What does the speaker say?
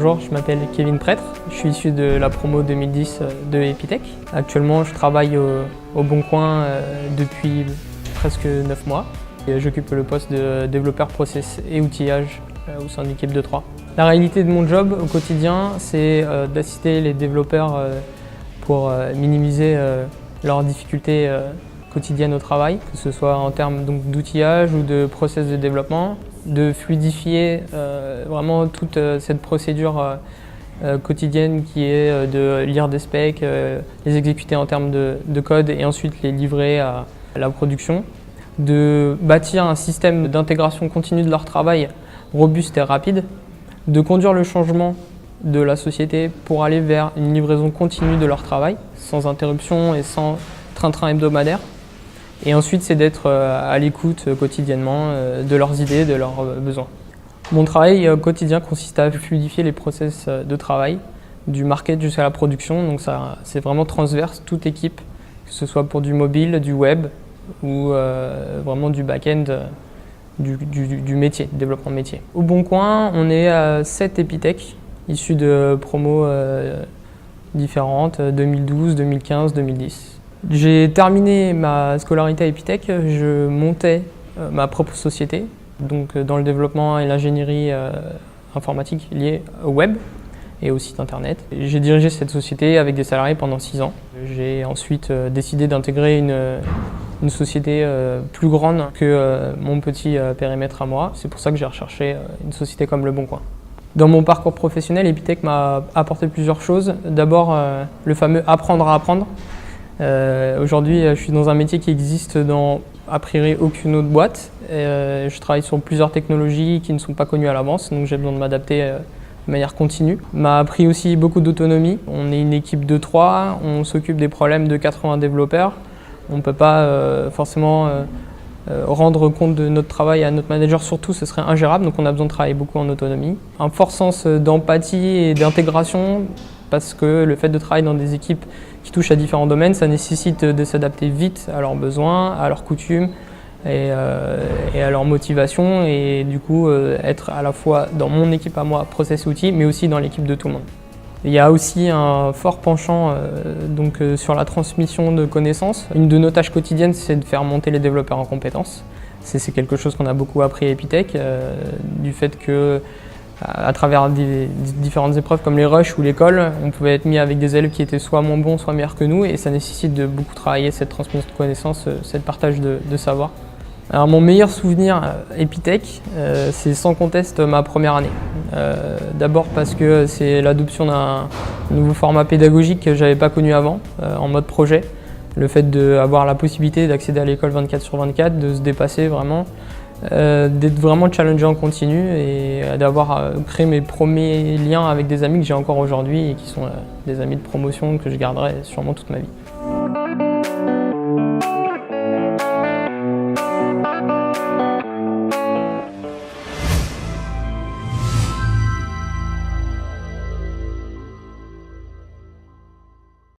Bonjour, je m'appelle Kevin Prêtre, je suis issu de la promo 2010 de Epitech. Actuellement, je travaille au Bon Coin depuis presque 9 mois. J'occupe le poste de développeur process et outillage au sein de l'équipe de 3. La réalité de mon job au quotidien, c'est d'assister les développeurs pour minimiser leurs difficultés quotidiennes au travail, que ce soit en termes d'outillage ou de process de développement, de fluidifier vraiment toute cette procédure quotidienne qui est de lire des specs, les exécuter en termes de code et ensuite les livrer à la production, de bâtir un système d'intégration continue de leur travail robuste et rapide, de conduire le changement de la société pour aller vers une livraison continue de leur travail, sans interruption et sans train-train hebdomadaire. Et ensuite, c'est d'être à l'écoute quotidiennement de leurs idées, de leurs besoins. Mon travail quotidien consiste à fluidifier les process de travail, du market jusqu'à la production. Donc c'est vraiment transverse, toute équipe, que ce soit pour du mobile, du web ou vraiment du back-end, du métier, du développement métier. Au Bon Coin, on est à 7 Epitech, issus de promos différentes, 2012, 2015, 2010. J'ai terminé ma scolarité à Epitech, je montais ma propre société, donc dans le développement et l'ingénierie informatique liée au web et au site internet. J'ai dirigé cette société avec des salariés pendant 6 ans. J'ai ensuite décidé d'intégrer une société plus grande que mon petit périmètre à moi. C'est pour ça que j'ai recherché une société comme Le Bon Coin. Dans mon parcours professionnel, Epitech m'a apporté plusieurs choses. D'abord, le fameux apprendre à apprendre. Aujourd'hui, je suis dans un métier qui existe dans a priori aucune autre boîte. Je travaille sur plusieurs technologies qui ne sont pas connues à l'avance, donc j'ai besoin de m'adapter de manière continue. M'a appris aussi beaucoup d'autonomie. On est une équipe de 3, on s'occupe des problèmes de 80 développeurs. On ne peut pas forcément rendre compte de notre travail à notre manager, surtout ce serait ingérable, donc on a besoin de travailler beaucoup en autonomie. Un fort sens d'empathie et d'intégration, parce que le fait de travailler dans des équipes qui touchent à différents domaines, ça nécessite de s'adapter vite à leurs besoins, à leurs coutumes et à leurs motivations, et du coup être à la fois dans mon équipe à moi, process outils, mais aussi dans l'équipe de tout le monde. Il y a aussi un fort penchant sur la transmission de connaissances. Une de nos tâches quotidiennes, c'est de faire monter les développeurs en compétences. C'est quelque chose qu'on a beaucoup appris à Epitech, du fait que à travers différentes épreuves comme les rushs ou l'école, on pouvait être mis avec des élèves qui étaient soit moins bons, soit meilleurs que nous, et ça nécessite de beaucoup travailler cette transmission de connaissances, cette partage de savoir. Alors mon meilleur souvenir Epitech, c'est sans conteste ma première année. D'abord parce que c'est l'adoption d'un nouveau format pédagogique que je n'avais pas connu avant, en mode projet. Le fait d'avoir la possibilité d'accéder à l'école 24/24, de se dépasser vraiment, d'être vraiment challengé en continu et d'avoir créé mes premiers liens avec des amis que j'ai encore aujourd'hui et qui sont des amis de promotion que je garderai sûrement toute ma vie.